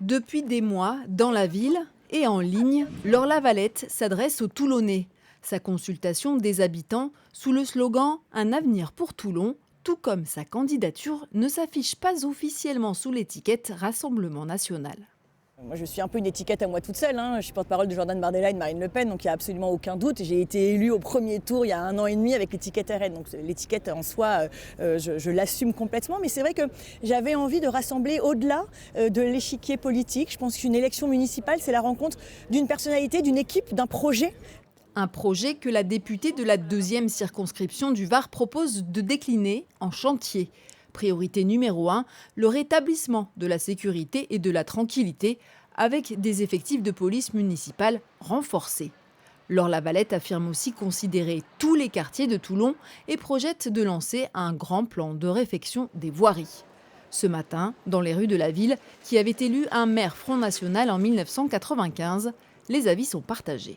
Depuis des mois, dans la ville et en ligne, Laure Lavalette s'adresse aux Toulonnais. Sa consultation des habitants sous le slogan « Un avenir pour Toulon », tout comme sa candidature, ne s'affiche pas officiellement sous l'étiquette Rassemblement national. Moi, je suis un peu une étiquette à moi toute seule. Je suis porte-parole de Jordan Bardella et de Marine Le Pen, donc il n'y a absolument aucun doute. J'ai été élue au premier tour il y a 1 an et demi avec l'étiquette RN. Donc l'étiquette en soi, je l'assume complètement. Mais c'est vrai que j'avais envie de rassembler au-delà de l'échiquier politique. Je pense qu'une élection municipale, c'est la rencontre d'une personnalité, d'une équipe, d'un projet. Un projet que la députée de la 2e circonscription du Var propose de décliner en chantier. Priorité numéro 1, le rétablissement de la sécurité et de la tranquillité avec des effectifs de police municipale renforcés. Laure Lavalette affirme aussi considérer tous les quartiers de Toulon et projette de lancer un grand plan de réfection des voiries. Ce matin, dans les rues de la ville, qui avait élu un maire Front National en 1995, les avis sont partagés.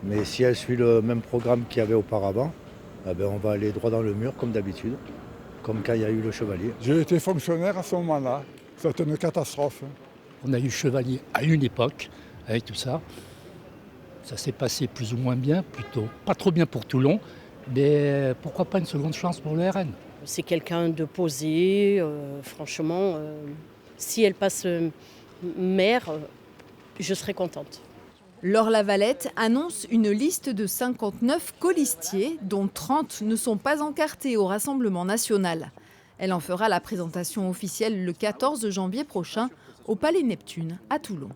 Mais si elle suit le même programme qu'il y avait auparavant, on va aller droit dans le mur comme d'habitude, comme quand il y a eu le Chevalier. J'ai été fonctionnaire à ce moment-là. C'était une catastrophe. On a eu Chevalier à une époque, avec tout ça. Ça s'est passé plus ou moins bien, plutôt pas trop bien pour Toulon, mais pourquoi pas une seconde chance pour le RN? C'est quelqu'un de posé, franchement, si elle passe maire, je serai contente. Laure Lavalette annonce une liste de 59 colistiers, dont 30 ne sont pas encartés au Rassemblement national. Elle en fera la présentation officielle le 14 janvier prochain au Palais Neptune à Toulon.